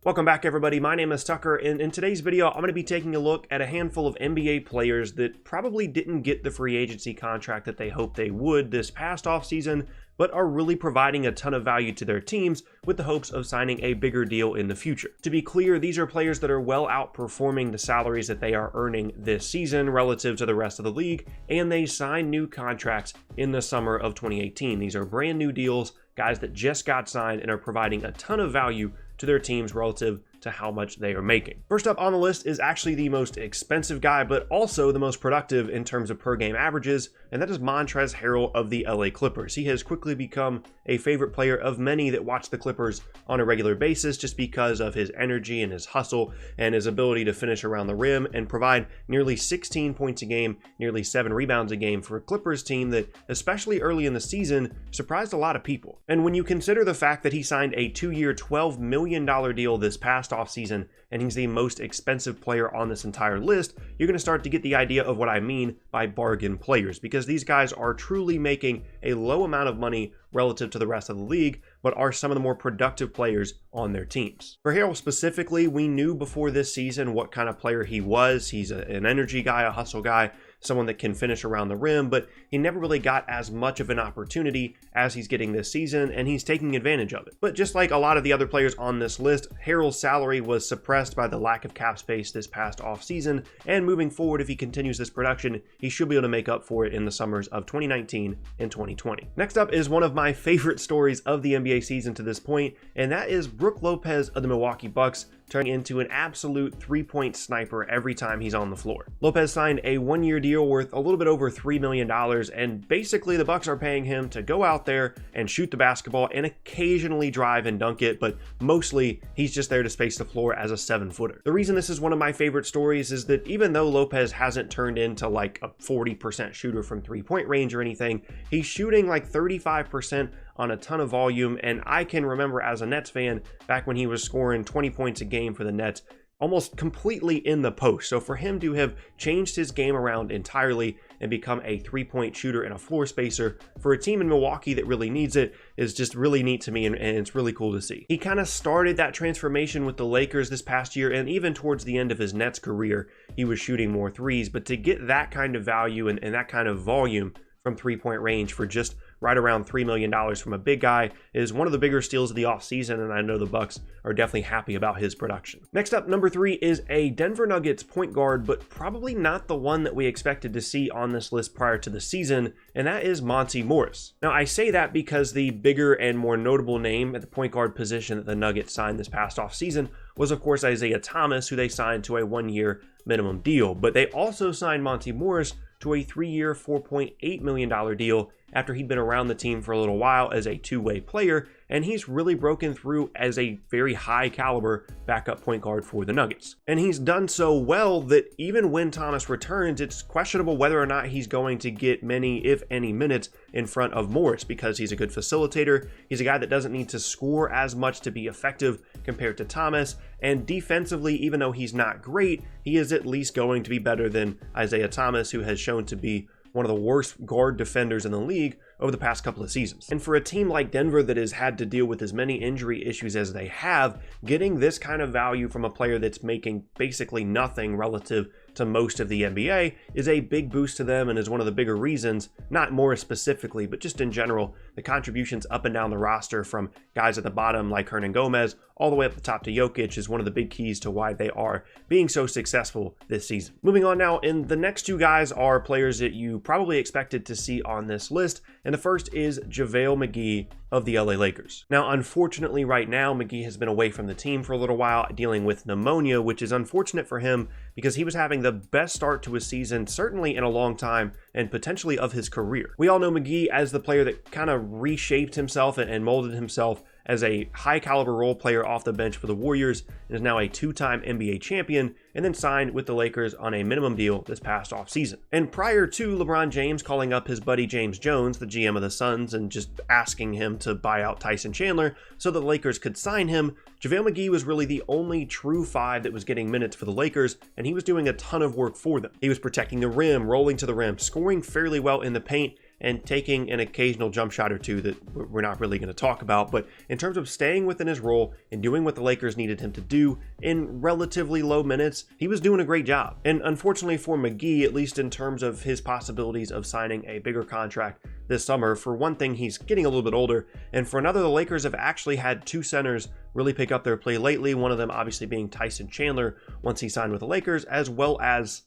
Welcome back, everybody. My name is Tucker, and in today's video, I'm going to be taking a look at a handful of NBA players that probably didn't get the free agency contract that they hoped they would this past offseason, but are really providing a ton of value to their teams with the hopes of signing a bigger deal in the future. To be clear, these are players that are well outperforming the salaries that they are earning this season relative to the rest of the league, and they signed new contracts in the summer of 2018. These are brand new deals, guys that just got signed and are providing a ton of value to their teams relative to how much they are making. First up on the list is actually the most expensive guy, but also the most productive in terms of per game averages, and that is Montrezl Harrell of the LA Clippers. He has quickly become a favorite player of many that watch the Clippers on a regular basis just because of his energy and his hustle and his ability to finish around the rim and provide nearly 16 points a game, nearly 7 rebounds a game for a Clippers team that, especially early in the season, surprised a lot of people. And when you consider the fact that he signed a 2-year, $12 million deal this past offseason, and he's the most expensive player on this entire list, you're going to start to get the idea of what I mean by bargain players, because these guys are truly making a low amount of money relative to the rest of the league, but are some of the more productive players on their teams. For Harrell specifically, we knew before this season what kind of player he was. He's an energy guy, a hustle guy, someone that can finish around the rim, but he never really got as much of an opportunity as he's getting this season, and he's taking advantage of it. But just like a lot of the other players on this list, Harrell's salary was suppressed by the lack of cap space this past offseason, and moving forward, if he continues this production, he should be able to make up for it in the summers of 2019 and 2020. Next up is one of my favorite stories of the NBA season to this point, and that is Brook Lopez of the Milwaukee Bucks turning into an absolute three-point sniper every time he's on the floor. Lopez signed a 1-year deal worth a little bit over $3 million, and basically the Bucks are paying him to go out there and shoot the basketball and occasionally drive and dunk it, but mostly he's just there to space the floor as a 7-footer. The reason this is one of my favorite stories is that even though Lopez hasn't turned into like a 40% shooter from three-point range or anything, he's shooting like 35% on a ton of volume, and I can remember as a Nets fan back when he was scoring 20 points a game for the Nets almost completely in the post. So for him to have changed his game around entirely and become a three-point shooter and a floor spacer for a team in Milwaukee that really needs it is just really neat to me, and it's really cool to see. He kind of started that transformation with the Lakers this past year, and even towards the end of his Nets career, he was shooting more threes, but to get that kind of value and that kind of volume from three-point range for just right around $3 million from a big guy is one of the bigger steals of the offseason, and I know the Bucks are definitely happy about his production. Next up, number 3 is a Denver Nuggets point guard, but probably not the one that we expected to see on this list prior to the season, and that is Monte Morris. Now, I say that because the bigger and more notable name at the point guard position that the Nuggets signed this past offseason was, of course, Isaiah Thomas, who they signed to a 1-year minimum deal, but they also signed Monte Morris to a 3-year, $4.8 million deal after he'd been around the team for a little while as a two-way player, and he's really broken through as a very high caliber backup point guard for the Nuggets. And he's done so well that even when Thomas returns, it's questionable whether or not he's going to get many, if any, minutes in front of Morris, because he's a good facilitator. He's a guy that doesn't need to score as much to be effective compared to Thomas, and defensively, even though he's not great, he is at least going to be better than Isaiah Thomas, who has shown to be one of the worst guard defenders in the league over the past couple of seasons. And for a team like Denver that has had to deal with as many injury issues as they have, getting this kind of value from a player that's making basically nothing relative to most of the NBA is a big boost to them, and is one of the bigger reasons, not Morris specifically, but just in general, the contributions up and down the roster from guys at the bottom like Hernan Gomez all the way up the top to Jokic is one of the big keys to why they are being so successful this season. Moving on now, and the next two guys are players that you probably expected to see on this list, and the first is JaVale McGee of the LA Lakers. Now, unfortunately, right now, McGee has been away from the team for a little while, dealing with pneumonia, which is unfortunate for him because he was having the best start to his season, certainly in a long time, and potentially of his career. We all know McGee as the player that kind of reshaped himself and molded himself as a high caliber role player off the bench for the Warriors, and is now a 2-time NBA champion, and then signed with the Lakers on a minimum deal this past offseason. And prior to LeBron James calling up his buddy James Jones, the GM of the Suns, and just asking him to buy out Tyson Chandler so the Lakers could sign him, JaVale McGee was really the only true 5 that was getting minutes for the Lakers, and he was doing a ton of work for them. He was protecting the rim, rolling to the rim, scoring fairly well in the paint, and taking an occasional jump shot or two that we're not really going to talk about. But in terms of staying within his role and doing what the Lakers needed him to do in relatively low minutes, he was doing a great job. And unfortunately for McGee, at least in terms of his possibilities of signing a bigger contract this summer, for one thing, he's getting a little bit older, and for another, the Lakers have actually had two centers really pick up their play lately, one of them obviously being Tyson Chandler once he signed with the Lakers, as well as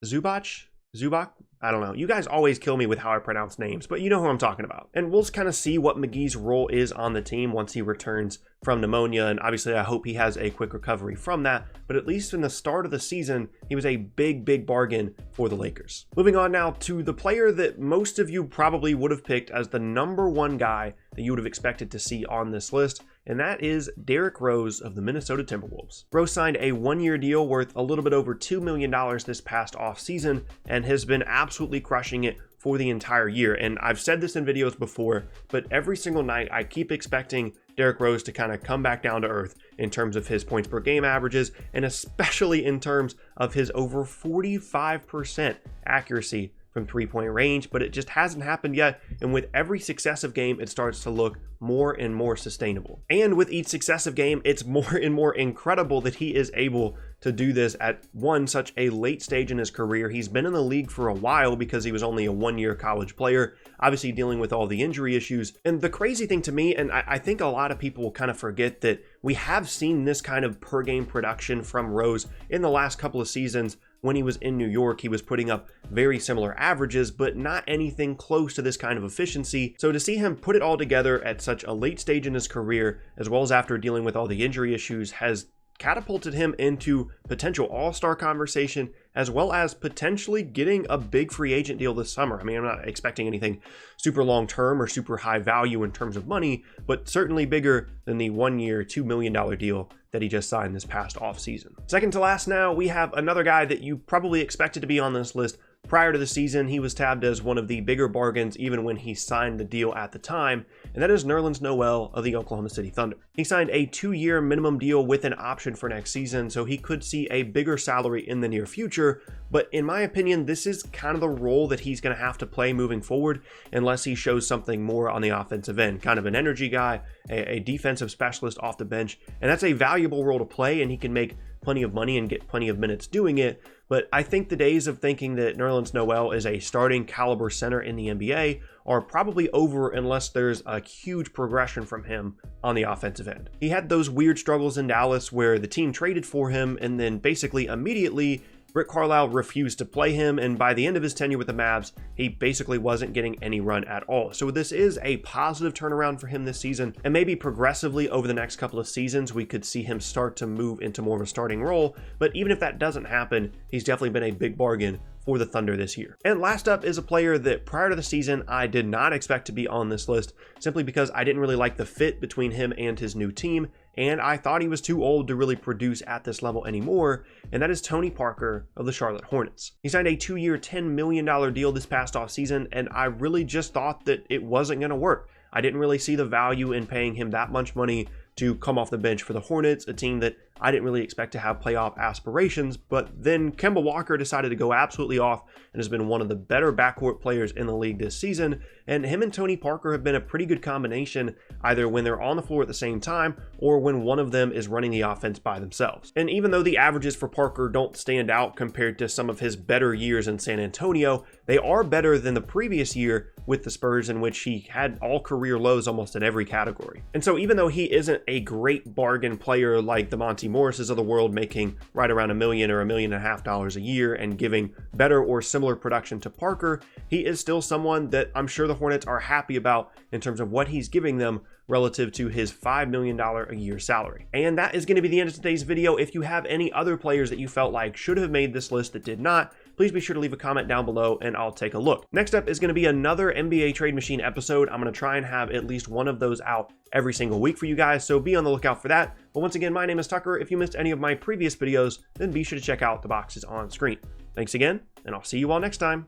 Zubac? I don't know. You guys always kill me with how I pronounce names, but you know who I'm talking about. And we'll kind of see what McGee's role is on the team once he returns from pneumonia, and obviously I hope he has a quick recovery from that, but at least in the start of the season, he was a big bargain for the Lakers. Moving on now to the player that most of you probably would have picked as the #1 guy that you would have expected to see on this list, and that is Derrick Rose of the Minnesota Timberwolves. Rose signed a one-year deal worth a little bit over $2 million this past offseason and has been absolutely crushing it for the entire year. And I've said this in videos before, but every single night I keep expecting Derrick Rose to kind of come back down to earth in terms of his points per game averages, and especially in terms of his over 45% accuracy from three-point range, but it just hasn't happened yet, and with every successive game, it starts to look more and more sustainable. And with each successive game, it's more and more incredible that he is able to do this at such a late stage in his career. He's been in the league for a while because he was only a one-year college player, obviously dealing with all the injury issues. And the crazy thing to me, and I think a lot of people will kind of forget, that we have seen this kind of per game production from Rose in the last couple of seasons. When he was in New York, he was putting up very similar averages, but not anything close to this kind of efficiency. So to see him put it all together at such a late stage in his career, as well as after dealing with all the injury issues, has catapulted him into potential all-star conversation, as well as potentially getting a big free agent deal this summer. I mean, I'm not expecting anything super long-term or super high value in terms of money, but certainly bigger than the one-year, $2 million deal that he just signed this past offseason. Second to last now, we have another guy that you probably expected to be on this list. Prior to the season, he was tabbed as one of the bigger bargains even when he signed the deal at the time, and that is Nerlens Noel of the Oklahoma City Thunder. He signed a 2-year minimum deal with an option for next season, so he could see a bigger salary in the near future, but in my opinion, this is kind of the role that he's going to have to play moving forward unless he shows something more on the offensive end. Kind of an energy guy, a defensive specialist off the bench, and that's a valuable role to play, and he can make plenty of money and get plenty of minutes doing it. But I think the days of thinking that Nerlens Noel is a starting caliber center in the NBA are probably over unless there's a huge progression from him on the offensive end. He had those weird struggles in Dallas where the team traded for him, and then basically immediately Rick Carlisle refused to play him, and by the end of his tenure with the Mavs, he basically wasn't getting any run at all. So this is a positive turnaround for him this season, and maybe progressively over the next couple of seasons, we could see him start to move into more of a starting role. But even if that doesn't happen, he's definitely been a big bargain for the Thunder this year. And last up is a player that prior to the season, I did not expect to be on this list, simply because I didn't really like the fit between him and his new team, and I thought he was too old to really produce at this level anymore, and that is Tony Parker of the Charlotte Hornets. He signed a 2-year, $10 million deal this past offseason, and I really just thought that it wasn't going to work. I didn't really see the value in paying him that much money to come off the bench for the Hornets, a team that I didn't really expect to have playoff aspirations. But then Kemba Walker decided to go absolutely off and has been one of the better backcourt players in the league this season. And him and Tony Parker have been a pretty good combination, either when they're on the floor at the same time or when one of them is running the offense by themselves. And even though the averages for Parker don't stand out compared to some of his better years in San Antonio, they are better than the previous year with the Spurs, in which he had all career lows almost in every category. And so even though he isn't a great bargain player like the Monte Morrises of the world, making right around $1 million or $1.5 million a year and giving better or similar production to Parker, he is still someone that I'm sure the Hornets are happy about in terms of what he's giving them relative to his $5 million a year salary. And that is going to be the end of today's video. If you have any other players that you felt like should have made this list that did not, please be sure to leave a comment down below and I'll take a look. Next up is going to be another NBA Trade Machine episode. I'm going to try and have at least one of those out every single week for you guys, so be on the lookout for that. But once again, my name is Tucker. If you missed any of my previous videos, then be sure to check out the boxes on screen. Thanks again, and I'll see you all next time.